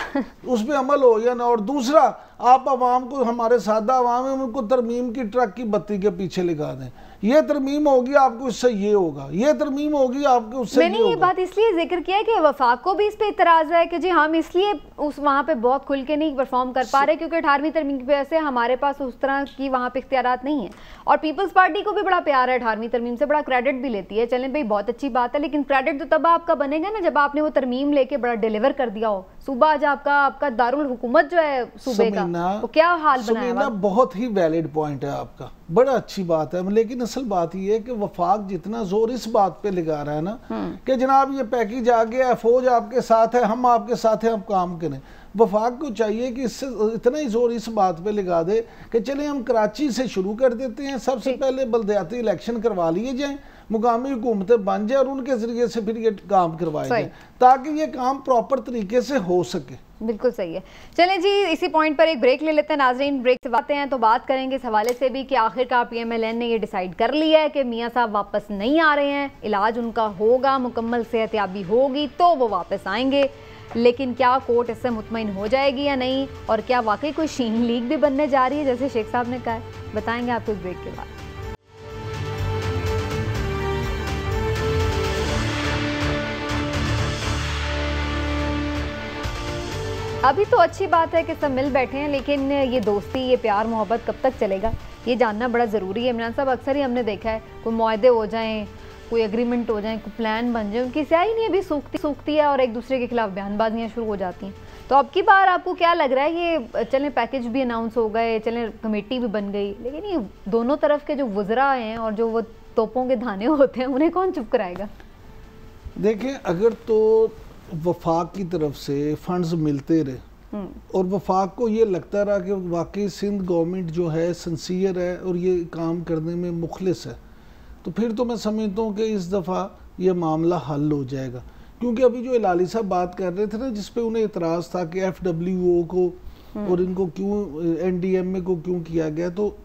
उस पर अमल हो या ना। और दूसरा, आप अवाम को, हमारे सादा अवाम है उनको तरमीम की ट्रक की बत्ती के पीछे लगा दें। ये तरमीम होगी आपको इससे ये होगा, ये तरमीम होगी आपको उससे मैंने ये बात इसलिए जिक्र किया कि वफाक को भी इस पे इतराज़ है कि जी हम इसलिए उस वहाँ पे बहुत खुल के नहीं परफॉर्म कर पा रहे क्योंकि 18वीं तरमीम की वजह से हमारे पास उस तरह की वहाँ पे इख्तियारात नहीं है। और पीपल्स पार्टी को भी बड़ा प्यार है 18वीं तरमीम से, बड़ा क्रेडिट भी लेती है। चलें भाई बहुत अच्छी बात है, लेकिन क्रेडिट तो तब आपका बनेगा ना जब आपने वो तरमीम लेके बड़ा डिलीवर कर दिया हो। सूबा आज आपका दारुल हुकूमत जो है सूबे का, वो क्या हाल बनाया? बहुत ही वैलिड पॉइंट है आपका, बड़ा अच्छी बात है। लेकिन असल बात यह है कि वफाक जितना जोर इस बात पे लगा रहा है ना कि जनाब ये पैकेज आ गया है, फौज आपके साथ है, हम आपके साथ हैं, हम काम करें। वफाक को चाहिए कि इससे इतना ही जोर इस बात पे लगा दे कि चले हम कराची से शुरू कर देते हैं, सबसे पहले बलदियाती इलेक्शन करवा लिए जाएं, मुकामी हुकूमतें बन जाए और उनके जरिए से फिर ये काम करवाए जाए ताकि ये काम प्रॉपर तरीके से हो सके। बिल्कुल सही है। चलें जी, इसी पॉइंट पर एक ब्रेक ले लेते हैं नाजरीन। ब्रेक से आते हैं तो बात करेंगे इस हवाले से भी कि आखिरकार PMLN ने ये डिसाइड कर लिया है कि मियाँ साहब वापस नहीं आ रहे हैं, इलाज उनका होगा, मुकम्मल सेहतयाबी होगी तो वो वापस आएंगे। लेकिन क्या कोर्ट इससे मुतमईन हो जाएगी या नहीं, और क्या वाकई कोई शीन लीग भी बनने जा रही है जैसे शेख साहब ने कहा है, बताएंगे आपको इस ब्रेक के बाद। अभी तो अच्छी बात है कि सब मिल बैठे हैं, लेकिन ये दोस्ती, ये प्यार मोहब्बत कब तक चलेगा, ये जानना बड़ा ज़रूरी है। इमरान साहब, अक्सर ही हमने देखा है कोई मुआहदे हो जाएं, कोई एग्रीमेंट हो जाए, कोई प्लान बन जाए, उनकी स्याही नहीं अभी सूखती है और एक दूसरे के खिलाफ बयानबाजियाँ शुरू हो जाती हैं। तो अब की बार आपको क्या लग रहा है, ये चलें पैकेज भी अनाउंस हो गए, चलें कमेटी भी बन गई, लेकिन ये दोनों तरफ के जो वज़रा हैं और जो वो तोपों के धाने होते हैं, उन्हें कौन चुप कराएगा? देखें, अगर तो वफाक की तरफ से फंड्स मिलते रहे और वफाक को ये लगता रहा कि वाकई सिंध गवर्नमेंट जो है सिंसियर है और ये काम करने में मुखलिस है, तो फिर तो मैं समझता हूँ कि इस दफ़ा ये मामला हल हो जाएगा। क्योंकि अभी जो इलाली साहब बात कर रहे थे ना, जिस पे उन्हें इतराज़ था कि FWO को और इनको क्यों NDMA को क्यों किया गया, तो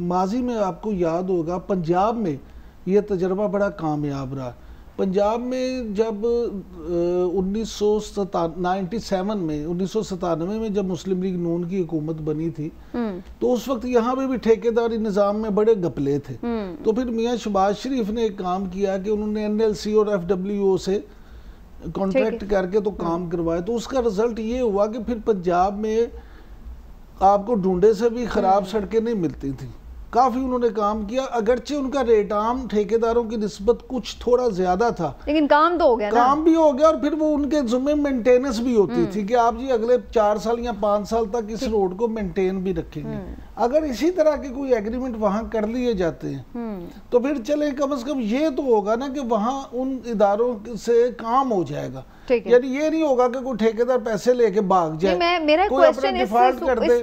माजी में आपको याद होगा पंजाब में ये तजर्बा बड़ा कामयाब रहा। पंजाब में जब 1997 में जब मुस्लिम लीग नून की हुकूमत बनी थी, तो उस वक्त यहाँ पे भी ठेकेदारी निज़ाम में बड़े गपले थे। तो फिर मियाँ शहबाज शरीफ ने एक काम किया कि उन्होंने NLC और FWO से कॉन्ट्रैक्ट करके तो काम करवाया। तो उसका रिजल्ट ये हुआ कि फिर पंजाब में आपको ढूंढे से भी ख़राब सड़कें नहीं मिलती थी। काफ़ी उन्होंने काम किया, अगरचे उनका रेट आम ठेकेदारों की निस्बत कुछ थोड़ा ज़्यादा था, लेकिन काम तो हो गया, काम भी हो गया। और फिर वो उनके ज़िम्मे मेंटेनेंस भी होती थी कि आप जी अगले 4 साल या 5 साल तक इस रोड को मेंटेन भी रखेंगे। अगर इसी तरह के कोई एग्रीमेंट वहाँ कर लिए जाते हैं तो फिर चले, कम से कम ये तो होगा ना कि वहाँ उन इदारों से काम हो जाएगा। यानी ये नहीं होगा कि कोई ठेकेदार पैसे लेके भाग जाए। मेरा क्वेश्चन इस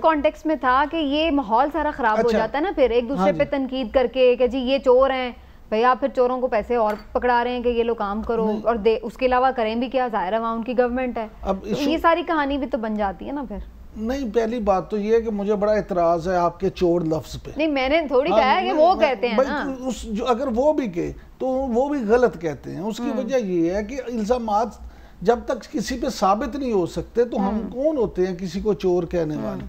कॉन्टेक्स्ट में था कि ये माहौल सारा खराब हो जाता है ना, फिर एक दूसरे पे तनकीद करके कि जी ये चोर हैं भैया, फिर चोरों को पैसे और पकड़ा रहे हैं कि ये लोग काम करो और उसके अलावा करें भी क्या, जाहिर है वहाँ उनकी गवर्नमेंट है। अब ये सारी कहानी भी तो बन जाती है ना फिर। नहीं, पहली बात तो ये है कि मुझे बड़ा इतराज है आपके चोर लफ्ज पे। नहीं, मैंने थोड़ी कहा है कि वो कहते हैं ना, अगर वो भी कहे तो वो भी गलत कहते हैं। उसकी वजह ये है कि इल्जामात जब तक किसी पे साबित नहीं हो सकते तो हम कौन होते हैं किसी को चोर कहने वाले।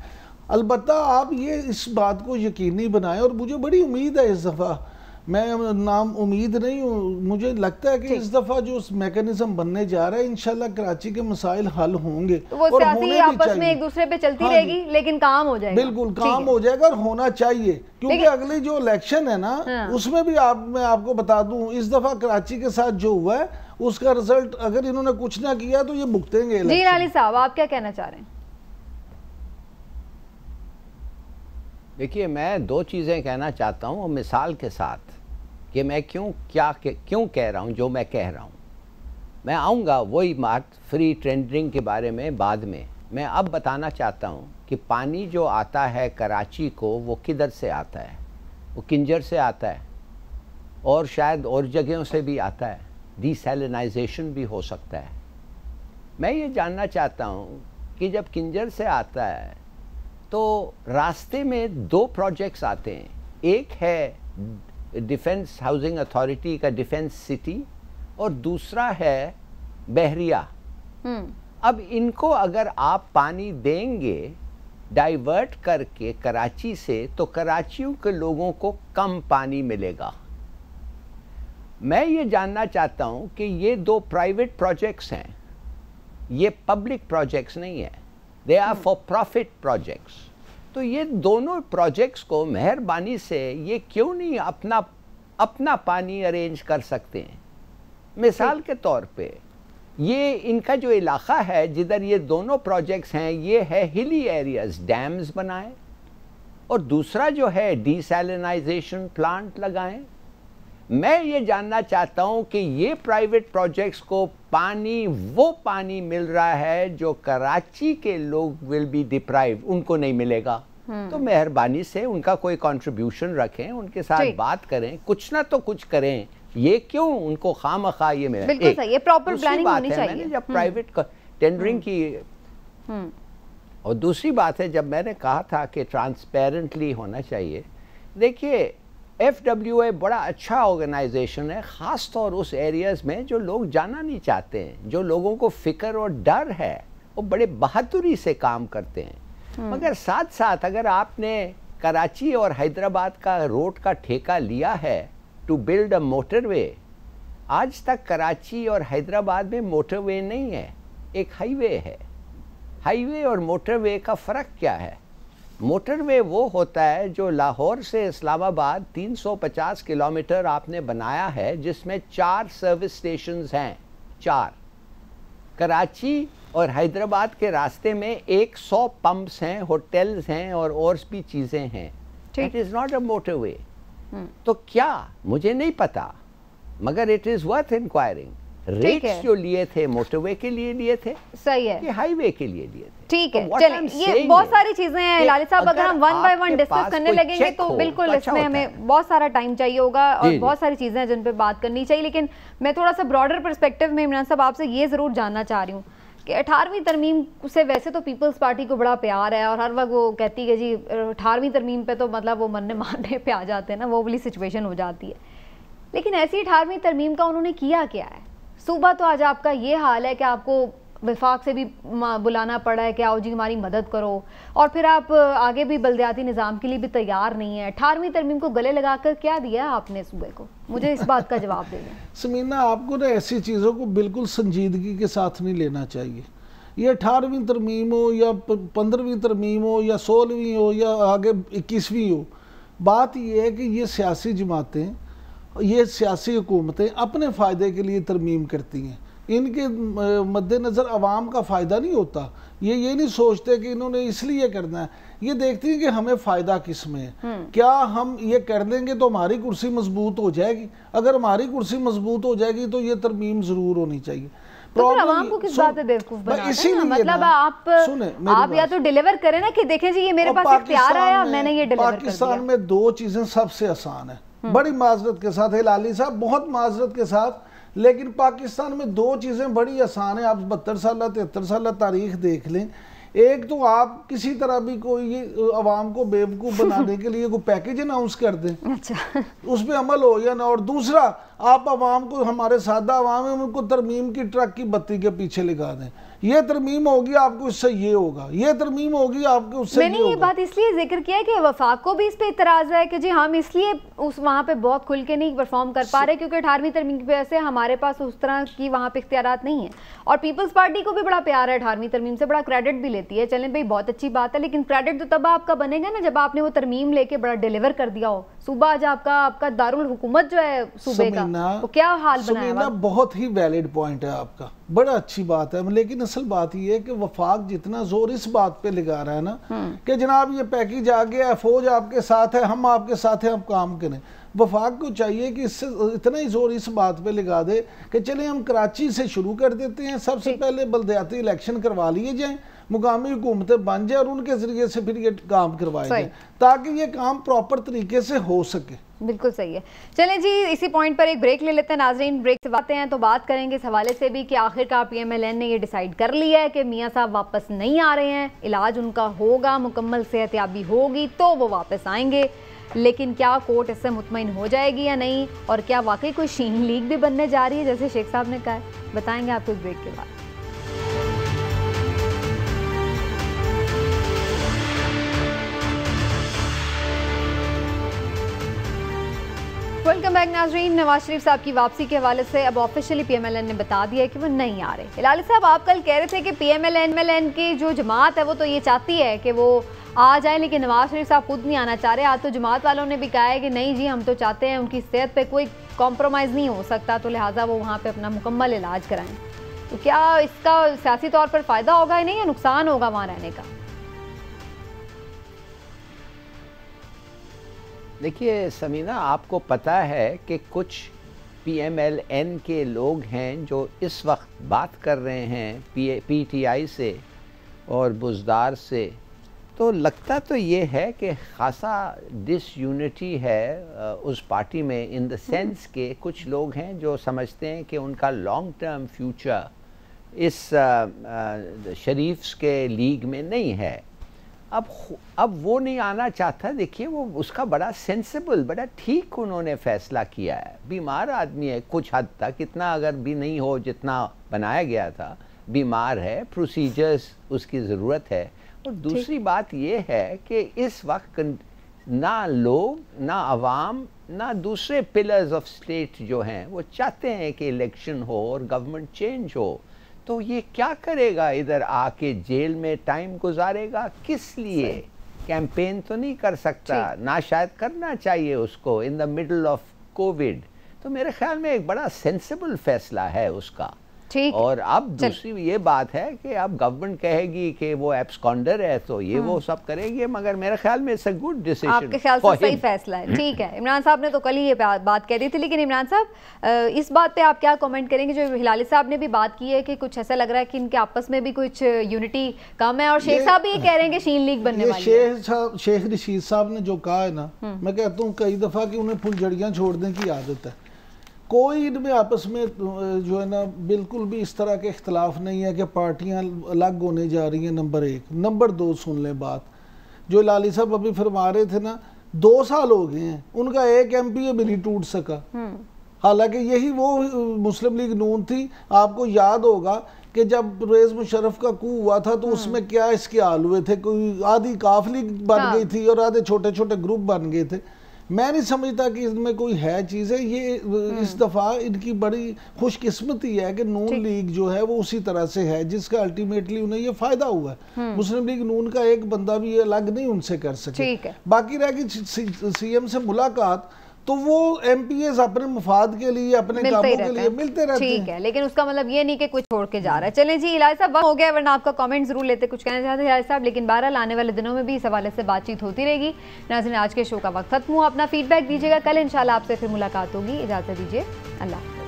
अलबत्ता आप ये इस बात को यकीनी बनाएं, और मुझे बड़ी उम्मीद है इस दफ़ा, मैं नाम उम्मीद नहीं हूँ, मुझे लगता है कि इस दफ़ा जो मैकेनिज्म बनने जा रहा है इंशाल्लाह कराची के मसाइल हल होंगे। तो वो और होने आपस में एक दूसरे पे चलती रहेगी, लेकिन काम हो जाएगा। बिल्कुल काम हो जाएगा और होना चाहिए, क्योंकि अगली जो इलेक्शन है ना उसमें भी मैं आपको बता दूं, इस दफ़ा कराची के साथ जो हुआ है उसका रिजल्ट अगर इन्होंने कुछ ना किया तो ये भुगतेंगे। जी अली साहब, आप क्या कहना चाह रहे हैं? देखिए, मैं 2 चीज़ें कहना चाहता हूँ मिसाल के साथ कि मैं क्यों कह रहा हूँ जो मैं कह रहा हूँ। मैं आऊँगा वही बात फ्री टेंडरिंग के बारे में बाद में। मैं अब बताना चाहता हूँ कि पानी जो आता है कराची को वो किधर से आता है। वो किंजर से आता है और शायद और जगहों से भी आता है, डिसैलिनाइजेशन भी हो सकता है। मैं ये जानना चाहता हूँ कि जब किंजर से आता है तो रास्ते में 2 प्रोजेक्ट्स आते हैं। एक है डिफेंस हाउसिंग अथॉरिटी का डिफेंस सिटी और दूसरा है बहरिया। अब इनको अगर आप पानी देंगे डाइवर्ट करके कराची से, तो कराचियों के लोगों को कम पानी मिलेगा। मैं ये जानना चाहता हूँ कि ये 2 प्राइवेट प्रोजेक्ट्स हैं, ये पब्लिक प्रोजेक्ट्स नहीं है, they are for profit projects. तो ये दोनों प्रोजेक्ट्स को मेहरबानी से ये क्यों नहीं अपना पानी अरेंज कर सकते हैं। मिसाल के तौर पे ये इनका जो इलाका है जिधर ये दोनों प्रोजेक्ट्स हैं, ये है हिली एरियाज, डैम्स बनाएं, और दूसरा जो है डिसैलिनाइजेशन प्लांट लगाएं। मैं ये जानना चाहता हूँ कि ये प्राइवेट प्रोजेक्ट्स को वो पानी मिल रहा है जो कराची के लोग विल बी डिप्राइव्ड, उनको नहीं मिलेगा। तो मेहरबानी से उनका कोई कंट्रीब्यूशन रखें, उनके साथ बात करें, कुछ ना तो कुछ करें। ये क्यों उनको खामखा ये मिले। बिल्कुल सही है, प्रॉपर प्लानिंग होनी चाहिए। मैंने जब प्राइवेट टेंडरिंग की, और दूसरी बात है जब मैंने कहा था कि ट्रांसपेरेंटली होना चाहिए। देखिए, FWA बड़ा अच्छा ऑर्गेनाइजेशन है, ख़ास तौर उस एरियाज़ में जो लोग जाना नहीं चाहते हैं, जो लोगों को फ़िक्र और डर है, वो बड़े बहादुरी से काम करते हैं। मगर साथ साथ अगर आपने कराची और हैदराबाद का रोड का ठेका लिया है टू बिल्ड अ मोटरवे, आज तक कराची और हैदराबाद में मोटरवे नहीं है, एक हाईवे है। हाईवे और मोटरवे का फ़र्क क्या है? मोटरवे वो होता है जो लाहौर से इस्लामाबाद 350 किलोमीटर आपने बनाया है, जिसमें 4 सर्विस स्टेशंस हैं, 4। कराची और हैदराबाद के रास्ते में 100 पंप्स हैं, होटल्स हैं और भी चीज़ें हैं। It is not a motorway. तो क्या, मुझे नहीं पता, मगर it is worth enquiring. Rates जो लिए थे मोटरवे के लिए लिए थे, सही है, कि हाईवे के लिए लिए थे। ठीक है। चलिए, ये बहुत सारी चीजें हैं हिलाली साहब, अगर हम वन बाय वन डिस्कस करने लगेंगे तो बिल्कुल इसमें हमें बहुत सारा टाइम चाहिए होगा और बहुत सारी चीजें हैं जिन पे बात करनी चाहिए। लेकिन मैं थोड़ा सा ब्रॉडर पर्सपेक्टिव में इमरान साहब आपसे ये जरूर जानना चाह रही हूँ कि 18वीं तरमीम से वैसे तो पीपल्स पार्टी को बड़ा प्यार है और हर वक्त वो कहती है जी 18वीं तरमीम पे तो मतलब वो मरने मारने पे आ जाते हैं ना, वो वाली सिचुएशन हो जाती है। लेकिन ऐसी 18वीं तरमीम का उन्होंने किया क्या है? सुबह तो आज आपका ये हाल है कि आपको वफाक से भी बुलाना पड़ा है कि आओ जी हमारी मदद करो, और फिर आप आगे भी बलदियाती निज़ाम के लिए भी तैयार नहीं है। 18वीं तरमीम को गले लगाकर क्या दिया आपने सूबे को? मुझे इस बात का जवाब देना। समीना, आपको ना ऐसी चीज़ों को बिल्कुल संजीदगी के साथ नहीं लेना चाहिए। ये 18वीं तरमीम हो या 15वीं तरमीम हो या 16वीं हो या आगे 21वीं हो, बात यह है कि ये सियासी जमातें, ये सियासी हुकूमतें अपने फ़ायदे के लिए तरमीम करती हैं। इनके मद्देनज़र आवाम का फ़ायदा नहीं होता। ये नहीं सोचते कि इन्होंने इसलिए करना है, ये देखती हैं कि हमें फ़ायदा किस में है। क्या हम ये कर देंगे तो हमारी कुर्सी मजबूत हो जाएगी? अगर हमारी कुर्सी मजबूत हो जाएगी तो ये तरमीम ज़रूर होनी चाहिए। तो फिर आवाम को किस बात है बेवकूफ बनाते हैं? मतलब आप या तो डिलीवर करें ना कि देखें जी ये मेरे पास इख्तियार आया, मैंने ये डिलीवर कर दिया। पाकिस्तान में 2 चीज़ें सबसे आसान है, बड़ी माजरत के साथ हिलाली साहब, बहुत माजरत के साथ, लेकिन पाकिस्तान में 2 चीज़ें बड़ी आसान है। आप 72 साल 73 साल तारीख देख लें। एक तो आप किसी तरह भी कोई अवाम को बेवकूफ़ बनाने के लिए कोई पैकेज अनाउंस कर दें, अच्छा, उस पर अमल हो या ना। और दूसरा, आप अवाम को, हमारे सादा अवाम है उनको तरमीम की ट्रक की बत्ती के पीछे लगा दें। ये तरमीम होगी आपको इससे ये होगा, ये तरमीम होगी आपको उससे मैंने ये बात इसलिए जिक्र किया है कि वफाक को भी इस पे इतराज है कि जी हम इसलिए उस वहाँ पे बहुत खुल के नहीं परफॉर्म कर पा रहे क्योंकि 18वीं तरमीम की वजह से हमारे पास उस तरह की वहाँ पे इख्तियारात नहीं है। और पीपल्स पार्टी को भी बड़ा प्यार है 18वीं तरमीम से, बड़ा क्रेडिट भी लेती है। चलें भाई, बहुत अच्छी बात है, लेकिन क्रेडिट तो तब आपका बनेगा ना जब आपने वो तरमीम लेके बड़ा डिलीवर कर दिया हो। सूबा आज आपका दारुल हुकूमत जो है सूबे का, वो क्या हाल बनाया? बहुत ही वैलिड पॉइंट है आपका, बड़ा अच्छी बात है। लेकिन असल बात यह है कि वफाक जितना जोर इस बात पे लगा रहा है ना कि जनाब ये पैकेज आ गया है, फौज आपके साथ है, हम आपके साथ हैं, आप काम करें। वफाक को चाहिए कि इससे इतना ही जोर इस बात पे लगा दे कि चले हम कराची से शुरू कर देते हैं, सबसे पहले बलदियाती इलेक्शन करवा लिए जाएं, मुकामी हुकूमतें बन जाए और उनके जरिए से फिर ये काम करवाए जाए ताकि ये काम प्रॉपर तरीके से हो सके। बिल्कुल सही है। चलें जी, इसी पॉइंट पर एक ब्रेक ले लेते हैं नाजरीन। ब्रेक से आते हैं तो बात करेंगे इस हवाले से भी कि आखिरकार PMLN ने ये डिसाइड कर लिया है कि मियाँ साहब वापस नहीं आ रहे हैं, इलाज उनका होगा, मुकम्मल सेहतयाबी होगी तो वो वापस आएंगे। लेकिन क्या कोर्ट इससे मुतमईन हो जाएगी या नहीं, और क्या वाकई कोई शीन लीग भी बनने जा रही है जैसे शेख साहब ने कहा है, बताएंगे आपको इस ब्रेक के बाद। वेलकम बैक नाजरीन। नवाज शरीफ साहब की वापसी के हवाले से अब ऑफिशियली PMLN ने बता दिया है कि वो नहीं आ रहे। हिलाली साहब, आप कल कह रहे थे कि PMLN की जो जमात है वो तो ये चाहती है कि वो आ जाए, लेकिन नवाज शरीफ साहब खुद नहीं आना चाह रहे। आज तो जमात वालों ने भी कहा है कि नहीं जी, हम तो चाहते हैं, उनकी सेहत पे कोई कॉम्प्रोमाइज़ नहीं हो सकता, तो लिहाजा वो वहाँ पे अपना मुकम्मल इलाज कराएं। तो क्या इसका सियासी तौर पर फ़ायदा होगा या नहीं, या नुकसान होगा वहाँ रहने का? देखिए समीना, आपको पता है कि कुछ PMLN के लोग हैं जो इस वक्त बात कर रहे हैं PTI से और बुज़दार से, तो लगता तो ये है कि ख़ासा डिसयूनिटी है उस पार्टी में, इन द सेंस के कुछ लोग हैं जो समझते हैं कि उनका लॉन्ग टर्म फ्यूचर इस शरीफ्स के लीग में नहीं है। अब वो नहीं आना चाहता। देखिए, वो उसका बड़ा सेंसिबल, बड़ा ठीक उन्होंने फ़ैसला किया है। बीमार आदमी है कुछ हद तक, इतना अगर भी नहीं हो जितना बनाया गया था, बीमार है, प्रोसीजर्स उसकी ज़रूरत है। और दूसरी बात ये है कि इस वक्त ना लोग, ना अवाम, ना दूसरे पिलर्स ऑफ स्टेट जो हैं वो चाहते हैं कि इलेक्शन हो और गवर्नमेंट चेंज हो। तो ये क्या करेगा? इधर आके जेल में टाइम गुजारेगा, किस लिए? कैंपेन तो नहीं कर सकता, ना शायद करना चाहिए उसको in the middle of Covid. तो मेरे ख्याल में एक बड़ा सेंसिबल फैसला है उसका। और अब दूसरी ये बात है कि अब गवर्नमेंट कहेगी कि वो एब्सकॉन्डर है तो ये वो सब करेंगे, मगर मेरे ख्याल में इट्स अ गुड डिसीजन। आपके ख्याल से सही फैसला है, ठीक है। इमरान साहब ने तो कल ही ये बात कह दी थी, लेकिन इमरान साहब इस बात पे आप क्या कमेंट करेंगे? जो हिलाली साहब ने भी बात की है कि कुछ ऐसा लग रहा है कि इनके आपस में भी कुछ यूनिटी कम है, और शेख साहब भी ये कह रहे हैं कि शीन लीग बनने वाली है। शेख रशीद साहब ने जो कहा है ना, मैं कहता हूँ कई दफा कि उन्हें फुलझड़ियाँ छोड़ने की आदत है। कोई इनमें आपस में जो है ना बिल्कुल भी इस तरह के इख्तलाफ नहीं है कि पार्टियां अलग होने जा रही हैं, नंबर एक। नंबर दो, सुन लें बात जो लाली साहब अभी फरमा रहे थे ना, 2 साल हो गए हैं, उनका एक एमपी भी नहीं टूट सका। हालांकि यही वो मुस्लिम लीग नून थी। आपको याद होगा कि जब परवेज मुशर्रफ का कू हुआ था तो उसमें क्या इसके हाल हुए थे, कोई आधी काफ लीग बन गई थी और आधे छोटे छोटे ग्रुप बन गए थे। मैं नहीं समझता कि इसमें कोई है चीज़ है। ये इस दफ़ा इनकी बड़ी खुशकिस्मती है कि नून लीग जो है वो उसी तरह से है जिसका अल्टीमेटली उन्हें ये फायदा हुआ है। मुस्लिम लीग नून का एक बंदा भी ये अलग नहीं उनसे कर सके। बाकी रह गई सीएम से मुलाकात, तो वो एमपीएस अपने मफाद के लिए, अपने कामों के लिए मिलते रहते हैं। ठीक है, लेकिन उसका मतलब ये नहीं कि कुछ छोड़ के जा रहा है। चलें जी, इलाही साहब वक्त हो गया, वरना आपका कमेंट जरूर लेते, कुछ कहना चाहते हैं इलाही साहब, लेकिन बहरहाल आने वाले दिनों में भी इस हवाले से बातचीत होती रहेगी। नाज़रीन, आज के शो का वक्त खत्म हुआ। अपना फीडबैक दीजिएगा, कल इंशाल्लाह आपसे फिर मुलाकात होगी। इजाज़त दीजिए, अल्लाह।